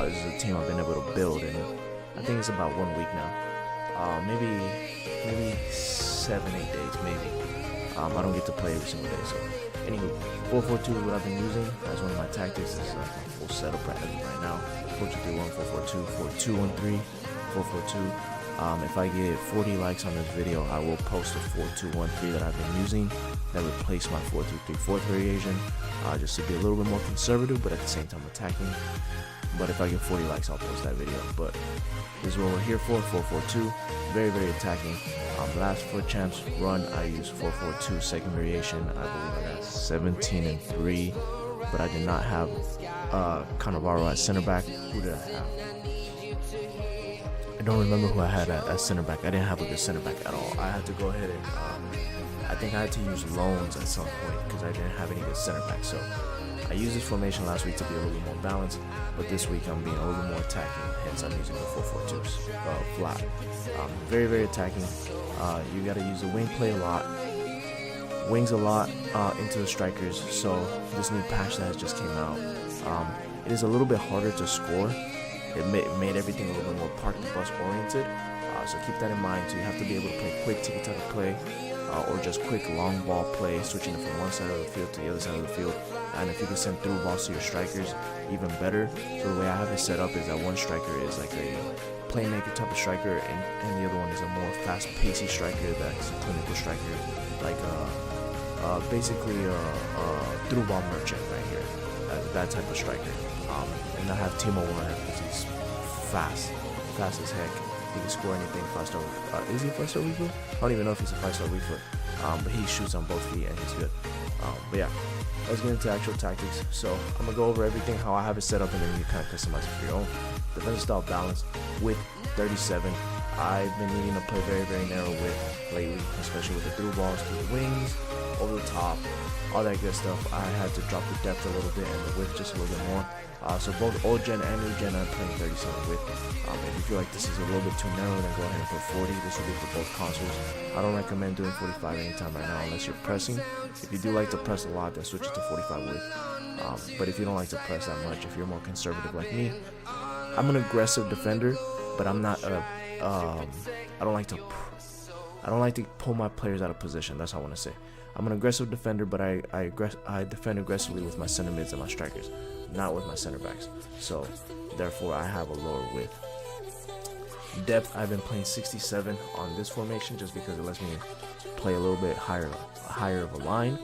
this is a team I've been able to build, and I think it's about 1 week now. Maybe 7-8 days, maybe. I don't get to play every single day, so anywho, 4-4-2 is what I've been using as one of my tactics. This is my full setup right now. 4-2-3-1, 4-4-2, 4-2-1-3, 4-4-2. If I get 40 likes on this video, I will post a 4-2-1-3 that I've been using that replaced my 4-3-3-4 variation, just to be a little bit more conservative, but at the same time attacking. But if I get 40 likes, I'll post that video. But this is what we're here for, 4-4-2, very, very attacking. Last foot champs run, I used 4-4-2 second variation. I believe I got 17-3, but I did not have Cannavaro at center back. Who did I have? I don't remember who I had at center back. I didn't have a good center back at all. I had to go ahead and I think I had to use loans at some point because I didn't have any good center back. So I used this formation last week to be a little bit more balanced, but this week I'm being a little bit more attacking, hence I'm using the 4-4-2s flat. Very, very attacking. You got to use the wing play a lot, wings a lot into the strikers. So this new patch that just came out, it is a little bit harder to score. It made everything a little bit more park the bus oriented. So keep that in mind. So you have to be able to play quick tiki-taka play, or just quick long ball play, switching it from one side of the field to the other side of the field. And if you can send through balls to your strikers, even better. So the way I have it set up is that one striker is like a playmaker type of striker, and the other one is a more fast-pacey striker that's a clinical striker, like basically a through ball merchant right here, that type of striker. And I have Timo Werner because he's fast as heck. He can score anything. 5-star. Is he a 5-star weak foot? I don't even know if he's a 5-star weak foot. But he shoots on both feet and he's good. But yeah, let's get into actual tactics. So I'm gonna go over everything, how I have it set up, and then you kind of customize it for your own. Defensive style balance with 37. I've been needing to play very, very narrow width lately, especially with the through balls through the wings, over the top, all that good stuff. I had to drop the depth a little bit and the width just a little bit more. So both old gen and new gen, I'm playing 37 width. If you feel like this is a little bit too narrow, then go ahead and put 40. This will be for both consoles. I don't recommend doing 45 anytime right now unless you're pressing. If you do like to press a lot, then switch it to 45 width. But if you don't like to press that much, if you're more conservative like me, I'm an aggressive defender, but I'm not I don't like to pull my players out of position. That's all I want to say. I'm an aggressive defender, but I defend aggressively with my center mids and my strikers, not with my center backs. So therefore I have a lower width. Depth, I've been playing 67 on this formation just because it lets me play a little bit higher of a line.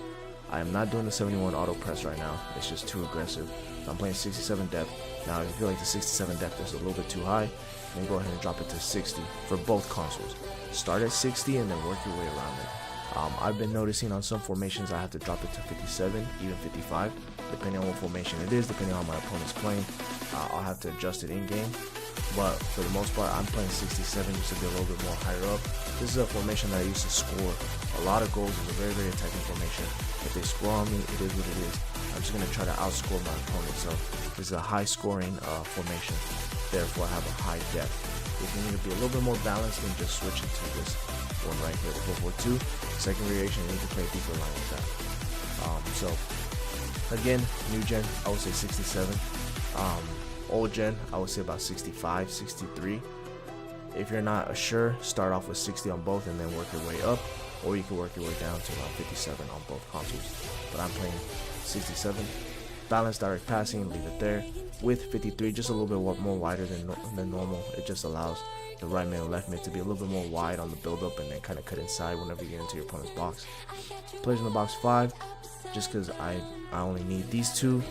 I am not doing the 71 auto press right now. It's just too aggressive. So I'm playing 67 depth. Now if you feel like the 67 depth is a little bit too high, then go ahead and drop it to 60 for both consoles. Start at 60 and then work your way around it. I've been noticing on some formations I have to drop it to 57, even 55, depending on what formation it is, depending on how my opponent's playing. I'll have to adjust it in game, but for the most part I'm playing 67 just to be a little bit more higher up. This is a formation that I used to score a lot of goals. It's a very, very attacking formation. If they score on me, it is what it is. I'm just going to try to outscore my opponent. So this is a high scoring formation, therefore I have a high depth. If you need to be a little bit more balanced, then just switch into this one right here, the 4-4-2. Second variation, you need to play a deeper line with that. So again, new gen, I would say 67. Old gen, I would say about 65, 63. If you're not sure, start off with 60 on both and then work your way up, or you can work your way down to around 57 on both consoles. But I'm playing 67. Balanced direct passing, leave it there. With 53, just a little bit more wider than normal. It just allows the right mid and left mid to be a little bit more wide on the build up and then kind of cut inside whenever you get into your opponent's box. Players in the box 5, just because I only need these two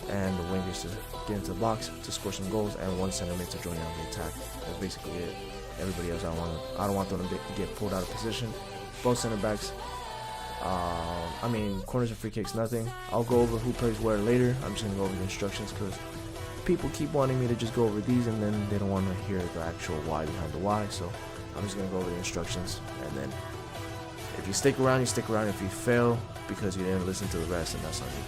and the wingers to get into the box to score some goals, and one center mid to join in on the attack. That's basically it. Everybody else, I don't want them to get pulled out of position. Both center backs. I mean, corners and free kicks, nothing. I'll go over who plays where later. I'm just gonna go over the instructions because people keep wanting me to just go over these and then they don't want to hear the actual why behind the why. So I'm just gonna go over the instructions, and then if you stick around, you stick around. If you fail because you didn't listen to the rest, then that's on you.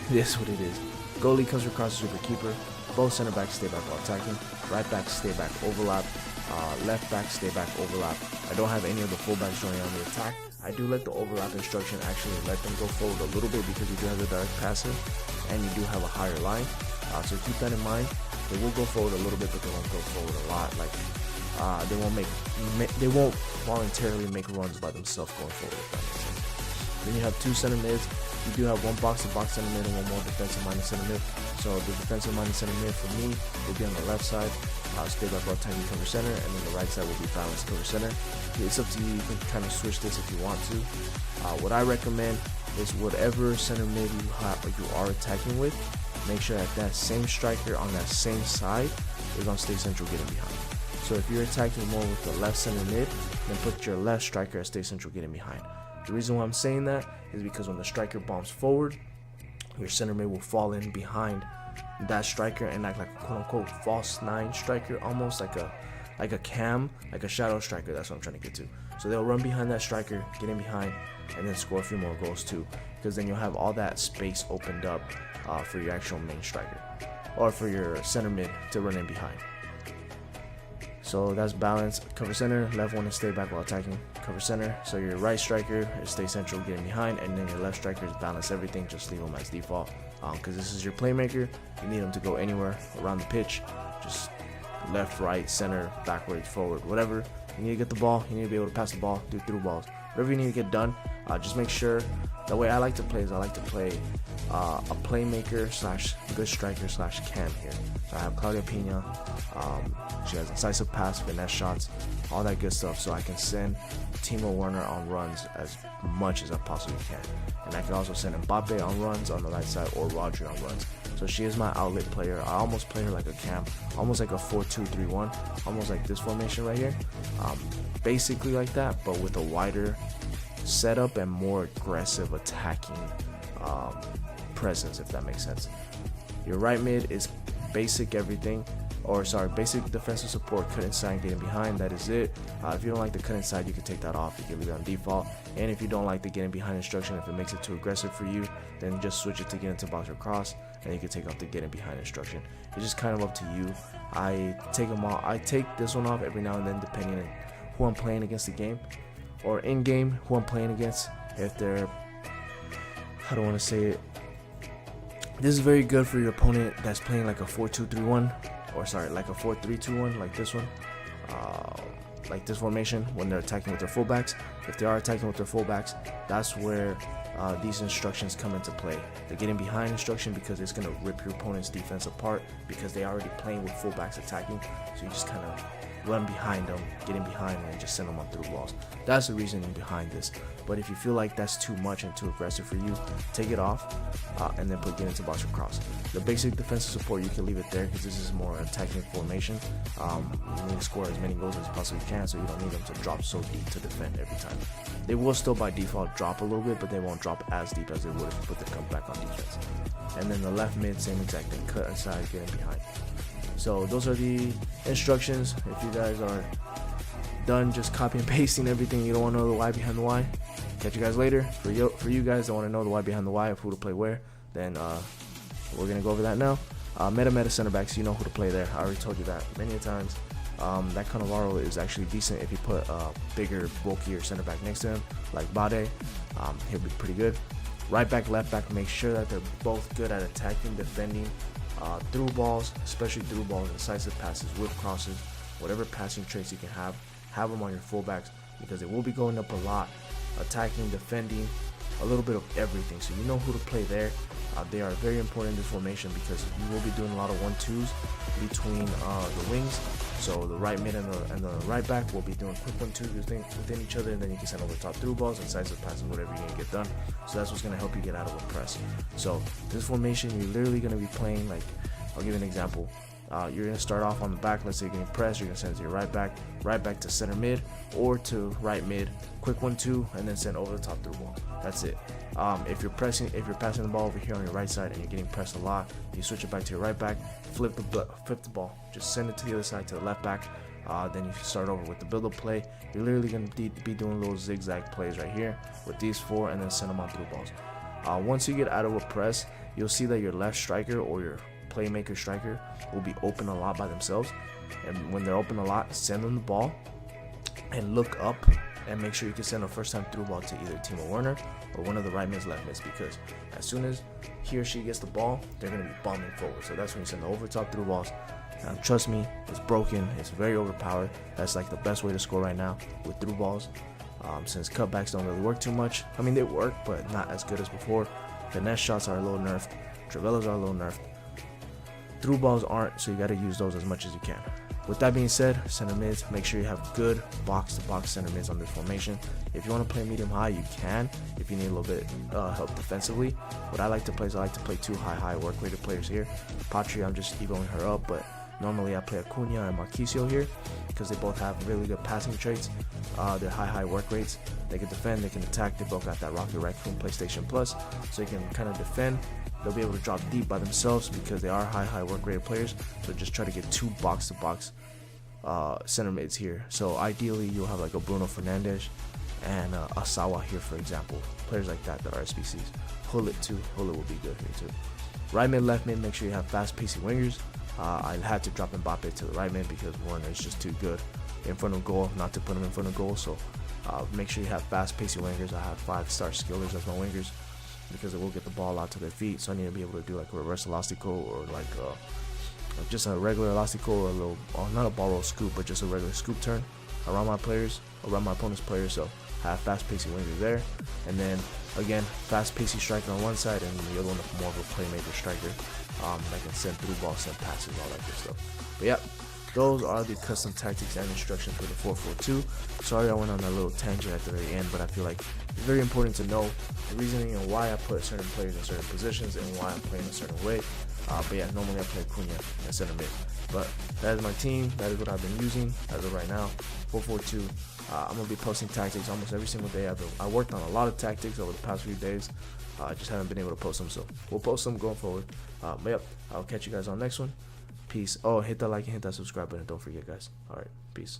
It is what it is. Goalie comes across the super keeper. Both center backs stay back while attacking. Right backs stay back overlap. Left back stay back overlap. I don't have any of the fullbacks joining on the attack. I do let the overlap instruction actually let them go forward a little bit because you do have the direct passing and you do have a higher line. So keep that in mind. They will go forward a little bit, but they won't go forward a lot. Like they won't voluntarily make runs by themselves going forward, if that makes sense. Then you have two center mids. You do have one box-to-box center mid and one more defensive minded center mid. So the defensive minded center mid for me will be on the left side, stay back while Taktik cover center, and then the right side will be balanced cover center. It's up to you. You can kind of switch this if you want to. What I recommend is whatever center mid you are attacking with, make sure that same striker on that same side is gonna stay central getting behind. So if you're attacking more with the left center mid, then put your left striker as stay central getting behind. The reason why I'm saying that is because when the striker bombs forward, your center mid will fall in behind that striker and act like a quote-unquote false 9 striker, almost like a cam, like a shadow striker. That's what I'm trying to get to. So they'll run behind that striker, get in behind, and then score a few more goals too, because then you'll have all that space opened up for your actual main striker or for your center mid to run in behind. So that's balance. Cover center, left one is stay back while attacking. Cover center, so your right striker is stay central getting behind, and then your left striker is balance everything, just leave them as default. Because this is your playmaker, you need them to go anywhere around the pitch, just left, right, center, backwards, forward, whatever. You need to get the ball, you need to be able to pass the ball, do through balls, whatever you need to get done. Just make sure, the way I like to play is I like to play a playmaker slash good striker slash cam here. So I have Claudia Pina, she has incisive pass, finesse shots, all that good stuff, so I can send Timo Werner on runs as much as I possibly can. And I can also send Mbappe on runs on the right side or Rodri on runs. So she is my outlet player. I almost play her like a cam, almost like a 4-2-3-1, almost like this formation right here. Basically like that, but with a wider setup and more aggressive attacking presence, if that makes sense. Your right mid is basic everything, or sorry, basic defensive support, cut inside, getting behind. That is it. If you don't like the cut inside, you can take that off. You can leave it on default. And if you don't like the getting behind instruction, if it makes it too aggressive for you, then just switch it to get into box or cross, and you can take off the getting behind instruction. It's just kind of up to you. I take them all. I take this one off every now and then, depending on who I'm playing against the game, or in game who I'm playing against. If they're, how do I want to say it? This is very good for your opponent that's playing like a 4-2-3-1, or sorry, like a 4-3-2-1, like this one, like this formation, when they're attacking with their fullbacks. If they are attacking with their fullbacks, that's where these instructions come into play. The getting behind instruction, because it's going to rip your opponent's defense apart, because they are already playing with fullbacks attacking, so you just kind of run behind them, get in behind them, and just send them on through walls. That's the reasoning behind this. But if you feel like that's too much and too aggressive for you, take it off and then get into box or cross. The basic defensive support, you can leave it there because this is more attacking formation. You need to score as many goals as you possibly can, so you don't need them to drop so deep to defend every time. They will still by default drop a little bit, but they won't drop as deep as they would if you put the comeback on defense. And then the left mid, same exact thing, cut inside, getting behind. So those are the instructions. If you guys are done just copy and pasting everything, you don't want to know the why behind the why, catch you guys later. For you guys that want to know the why behind the why of who to play where, then we're going to go over that now. Meta center backs, you know who to play there. I already told you that many times. That Cannavaro is actually decent if you put a bigger, bulkier center back next to him, like Bade. He'll be pretty good. Right back, left back, make sure that they're both good at attacking, defending, through balls, especially through balls, incisive passes, whip crosses, whatever passing traits you can have them on your fullbacks, because they will be going up a lot, attacking, defending, a little bit of everything. So you know who to play there. They are very important in this formation because you will be doing a lot of 1-2s between the wings. So the right mid and the right back will be doing quick 1-2s within each other, and then you can send over top through balls, incisive passes, whatever you need to get done. So that's what's going to help you get out of a press. So this formation, you're literally going to be playing like, I'll give you an example. You're going to start off on the back. Let's say you're getting pressed. You're going to send it to your right back to center mid, or to right mid, quick 1-2, and then send over the top through ball. That's it. If you're passing the ball over here on your right side and you're getting pressed a lot, you switch it back to your right back, flip the ball, just send it to the other side to the left back. Then you start over with the build-up play. You're literally going to be doing little zigzag plays right here with these four, and then send them on through balls. Once you get out of a press, you'll see that your left striker or your playmaker striker will be open a lot by themselves, and when they're open a lot, send them the ball and look up and make sure you can send a first time through ball to either Timo Werner or one of the right mids, left mids, because as soon as he or she gets the ball, they're going to be bombing forward. So that's when you send the over top through balls. Trust me, it's broken. It's very overpowered. That's like the best way to score right now with through balls. Since cutbacks don't really work too much. I mean, they work, but not as good as before. Finesse shots are a little nerfed. Travellas are a little nerfed. Through balls aren't, so you got to use those as much as you can. With that being said, center mids, make sure you have good box-to-box center mids on the formation. If you want to play medium high, you can. If you need a little bit help defensively, what I like to play is I like to play two high work rated players here. Patria, I'm just evoing her up, but normally I play Acuna and Marquisio here because they both have really good passing traits. They're high work rates. They can defend, they can attack. They both got that Rocket Raccoon PlayStation Plus, so you can kind of defend. They'll be able to drop deep by themselves because they are high work rated players. So just try to get two box-to-box center mids here. So ideally you'll have like a Bruno Fernandes and Asawa here, for example. Players like that are SBCs. Hullet too. Hullet will be good here too. Right mid, left mid, make sure you have fast pacey wingers. I had to drop Mbappe to the right mid because Warner is just too good in front of goal, not to put him in front of goal. So make sure you have fast pacey wingers. I have 5-star skillers as my wingers because it will get the ball out to their feet. So I need to be able to do like a reverse elastico or like just a regular elastico or a little, not a ball roll scoop, but just a regular scoop turn around my players, around my opponent's players. So I have fast pacey wingers there, and then again fast pacey striker on one side and the other one more of a playmaker striker that can send through balls, send passes, all that good stuff. But yeah, those are the custom tactics and instructions for the 4-4-2. Sorry I went on a little tangent at the very end, but I feel like it's very important to know the reasoning and why I put certain players in certain positions and why I'm playing a certain way. But yeah, normally I play Cunha and center mid. But that is my team. That is what I've been using as of right now. 4-4-2. I'm going to be posting tactics almost every single day. I worked on a lot of tactics over the past few days. I just haven't been able to post them, so we'll post them going forward. But yep, I'll catch you guys on the next one. Peace. Oh, hit that like and hit that subscribe button. Don't forget, guys. All right, peace.